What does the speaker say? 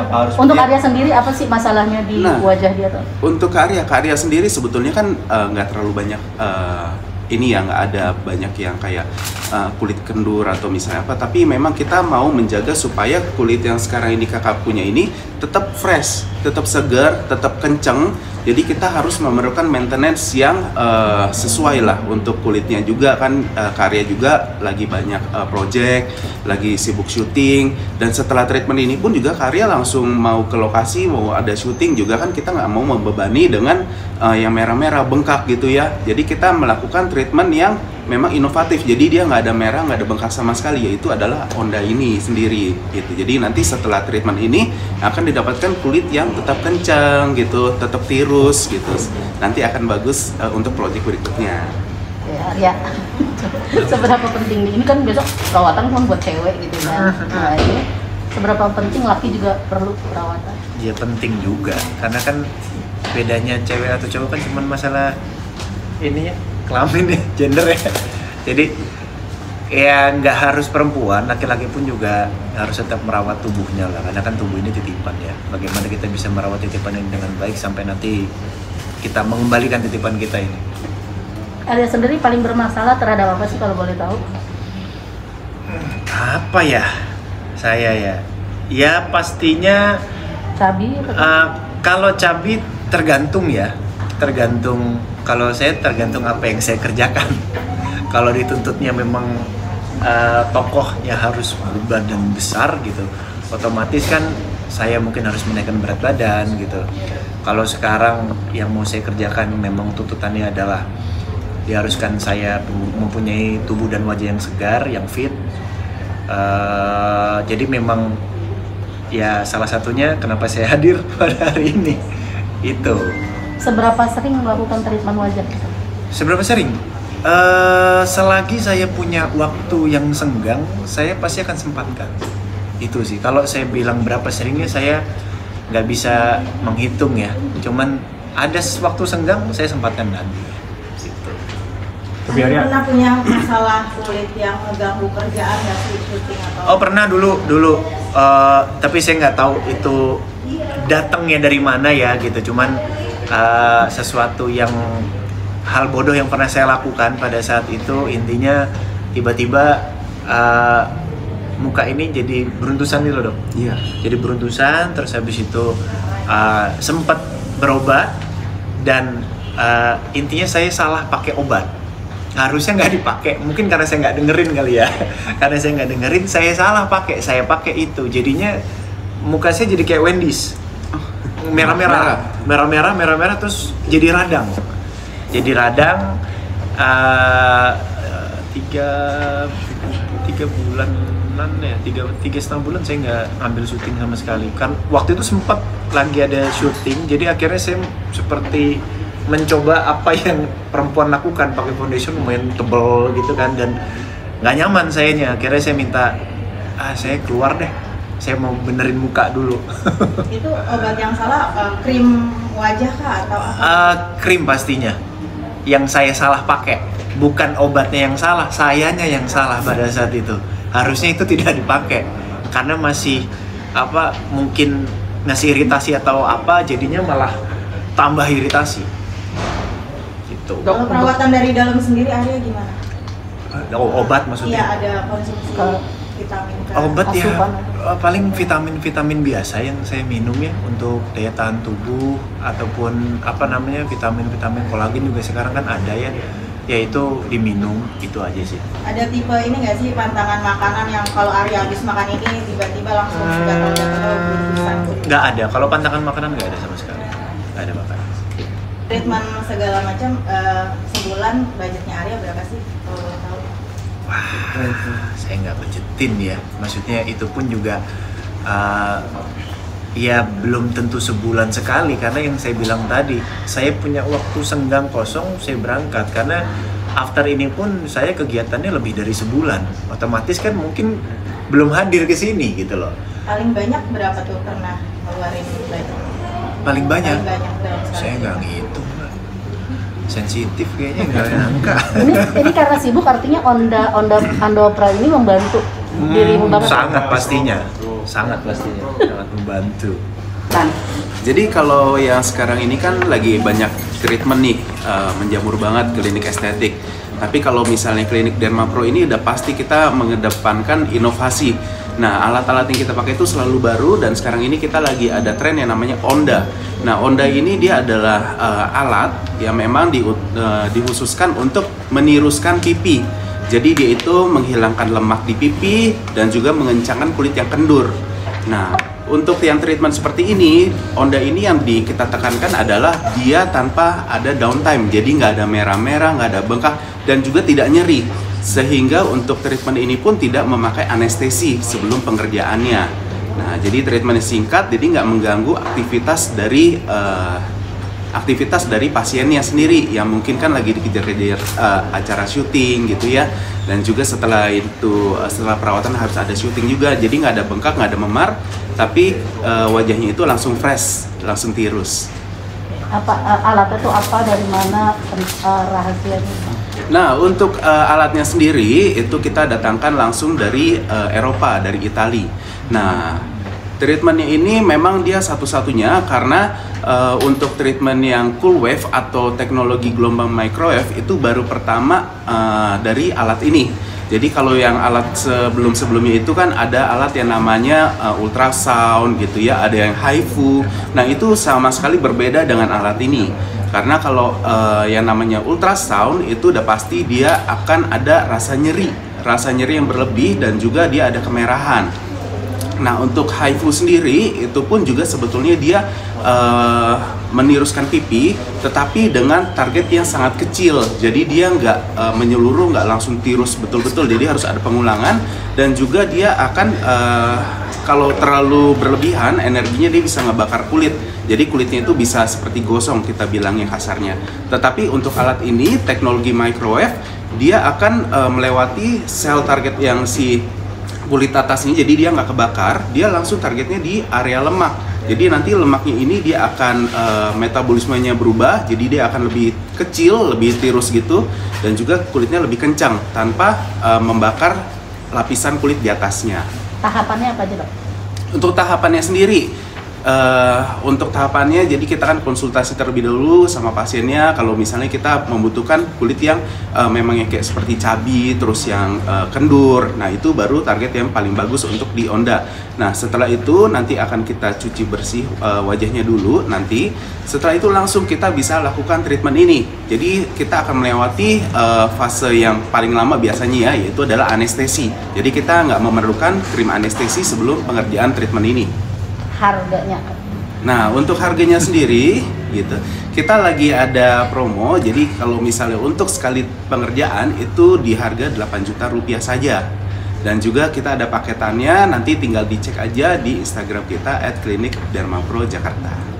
harus Untuk dia, Arya sendiri apa sih masalahnya di wajah dia tuh? Untuk Arya sendiri sebetulnya kan nggak terlalu banyak ini ya, nggak ada banyak yang kayak kulit kendur atau misalnya apa, tapi memang kita mau menjaga supaya kulit yang sekarang ini kakak punya ini tetap fresh, tetap segar, tetap kenceng. Jadi kita harus memerlukan maintenance yang sesuai lah untuk kulitnya juga kan. Karya juga lagi banyak project, lagi sibuk syuting, dan setelah treatment ini pun juga Karya langsung mau ke lokasi, mau ada syuting juga kan, kita nggak mau membebani dengan yang merah-merah bengkak gitu ya. Jadi kita melakukan treatment yang memang inovatif, jadi dia nggak ada merah, nggak ada bengkak sama sekali, yaitu adalah Honda ini sendiri gitu. Jadi nanti setelah treatment ini akan didapatkan kulit yang tetap kencang gitu, tetap tirus gitu, nanti akan bagus untuk project berikutnya. Ya Arya, seberapa penting ini kan besok perawatan kan buat cewek gitu kan. Nah ini seberapa penting laki juga perlu perawatan? Ya penting juga, karena kan bedanya cewek atau cowok kan cuma masalah ini ya, kelamin ya, gender ya. Jadi ya nggak harus perempuan, laki-laki pun juga harus tetap merawat tubuhnya lah, karena kan tubuh ini titipan ya. Bagaimana kita bisa merawat titipan ini dengan baik sampai nanti kita mengembalikan titipan kita ini. Arya sendiri paling bermasalah terhadap apa sih kalau boleh tahu? Apa ya? Saya ya pastinya Cabi? kalau cabi tergantung ya, tergantung. Kalau saya tergantung apa yang saya kerjakan. Kalau dituntutnya memang tokohnya harus berbadan besar gitu, otomatis kan saya mungkin harus menaikkan berat badan gitu. Kalau sekarang yang mau saya kerjakan memang tuntutannya adalah diharuskan saya mempunyai tubuh dan wajah yang segar, yang fit. Jadi memang ya salah satunya kenapa saya hadir pada hari ini itu. Seberapa sering melakukan treatment wajah? Seberapa sering? Selagi saya punya waktu yang senggang, saya pasti akan sempatkan. Itu sih. Kalau saya bilang berapa seringnya, saya nggak bisa menghitung ya. Cuman ada waktu senggang, saya sempatkan nanti. Gitu. Pernah punya masalah kulit yang mengganggu kerjaan nggak sih, syuting atau? Oh pernah dulu. Tapi saya nggak tahu itu datangnya dari mana ya gitu. Cuman sesuatu yang hal bodoh yang pernah saya lakukan pada saat itu, intinya tiba-tiba muka ini jadi beruntusan gitu loh dok. Iya. Jadi beruntusan, terus habis itu sempat berobat dan intinya saya salah pakai obat. Harusnya nggak dipakai, mungkin karena saya nggak dengerin kali ya. Karena saya nggak dengerin, saya salah pakai, saya pakai itu. Jadinya muka saya jadi kayak Wendy's. Merah-merah terus jadi radang tiga bulanan ya, tiga setengah bulan saya nggak ambil syuting sama sekali kan. Waktu itu sempat lagi ada syuting, jadi akhirnya saya seperti mencoba apa yang perempuan lakukan, pakai foundation lumayan tebel gitu kan, dan nggak nyaman sayanya. Akhirnya saya minta saya keluar deh, saya mau benerin muka dulu. Itu obat yang salah, krim wajah kah atau apa? Krim pastinya yang saya salah pakai, bukan obatnya yang salah, sayanya yang salah pada saat itu. Harusnya itu tidak dipakai karena masih mungkin ngasih iritasi atau apa, jadinya malah tambah iritasi gitu. Kalau perawatan dari dalam sendiri Arya gimana? Obat maksudnya? Iya, ada konsumsi vitamin kah? Obat ya paling vitamin biasa yang saya minum ya untuk daya tahan tubuh, ataupun vitamin kolagen juga sekarang kan ada ya, yaitu diminum, itu aja sih. Ada tipe ini nggak sih, pantangan makanan yang kalau Arya habis makan ini tiba-tiba langsung gatal-gatal berbusan? Nggak ada, kalau pantangan makanan nggak ada sama sekali, nggak ada makanan. Treatment segala macam, sebulan budgetnya Arya berapa sih kalau boleh tahu? Wah, saya nggak budgetin ya. Maksudnya itu pun juga ya belum tentu sebulan sekali, karena yang saya bilang tadi, saya punya waktu senggang kosong, saya berangkat. Karena after ini pun saya kegiatannya lebih dari sebulan. Otomatis kan mungkin belum hadir ke sini gitu loh. Paling banyak berapa tuh pernah ngeluarin budget? Paling banyak? Paling banyak dalam sekali. Saya nggak ngitung. Sensitif kayaknya, nggak nyangka. Ini karena sibuk, artinya Andopra ini membantu dirimu banget. Sangat pastinya, sangat pastinya, sangat membantu. Kan? Jadi kalau yang sekarang ini kan lagi banyak treatment nih, menjamur banget klinik estetik. Tapi kalau misalnya klinik Derma Pro ini udah pasti kita mengedepankan inovasi. Nah, alat-alat yang kita pakai itu selalu baru, dan sekarang ini kita lagi ada tren yang namanya Onda. Nah, Onda ini dia adalah alat yang memang dikhususkan untuk meniruskan pipi. Jadi dia itu menghilangkan lemak di pipi dan juga mengencangkan kulit yang kendur. Nah, untuk yang treatment seperti ini, Onda ini yang kita tekankan adalah dia tanpa ada downtime. Jadi nggak ada merah-merah, nggak ada bengkak, dan juga tidak nyeri. Sehingga untuk treatment ini pun tidak memakai anestesi sebelum pengerjaannya. Nah, jadi treatmentnya singkat, jadi nggak mengganggu aktivitas dari pasiennya sendiri yang mungkin kan lagi dikejar-kejar acara syuting gitu ya. Dan juga setelah perawatan harus ada syuting juga, jadi nggak ada bengkak, nggak ada memar, tapi wajahnya itu langsung fresh, langsung tirus. Alatnya itu apa, dari mana, rahasianya? Nah, untuk alatnya sendiri itu kita datangkan langsung dari Eropa, dari Italia. Nah, treatmentnya ini memang dia satu-satunya karena untuk treatment yang cool wave atau teknologi gelombang microwave itu baru pertama dari alat ini. Jadi kalau yang alat sebelumnya itu kan ada alat yang namanya ultrasound gitu ya, ada yang HIFU. Nah, itu sama sekali berbeda dengan alat ini. Karena kalau yang namanya ultrasound itu udah pasti dia akan ada rasa nyeri yang berlebih, dan juga dia ada kemerahan. Nah, untuk HIFU sendiri itu pun juga sebetulnya dia meniruskan pipi, tetapi dengan target yang sangat kecil. Jadi dia nggak menyeluruh, nggak langsung tirus betul-betul. Jadi harus ada pengulangan, dan juga dia akan kalau terlalu berlebihan energinya dia bisa ngebakar kulit. Jadi kulitnya itu bisa seperti gosong, kita bilangnya kasarnya. Tetapi untuk alat ini teknologi microwave, dia akan melewati sel target yang si kulit atasnya, jadi dia nggak kebakar, dia langsung targetnya di area lemak. Jadi nanti lemaknya ini dia akan metabolismenya berubah, jadi dia akan lebih kecil, lebih tirus gitu, dan juga kulitnya lebih kencang tanpa membakar lapisan kulit di atasnya. Tahapannya apa aja, Pak? Untuk tahapannya sendiri, jadi kita kan konsultasi terlebih dahulu sama pasiennya. Kalau misalnya kita membutuhkan kulit yang memang yang kayak seperti cabi, terus yang kendur, nah itu baru target yang paling bagus untuk di Onda. Nah, setelah itu nanti akan kita cuci bersih wajahnya dulu. Nanti setelah itu langsung kita bisa lakukan treatment ini. Jadi kita akan melewati fase yang paling lama biasanya ya, yaitu adalah anestesi. Jadi kita nggak memerlukan krim anestesi sebelum pengerjaan treatment ini. Harganya? Nah, untuk harganya sendiri gitu, kita lagi ada promo. Jadi kalau misalnya untuk sekali pengerjaan itu di harga 8 juta rupiah saja. Dan juga kita ada paketannya, nanti tinggal dicek aja di Instagram kita @klinik Derma Pro Jakarta.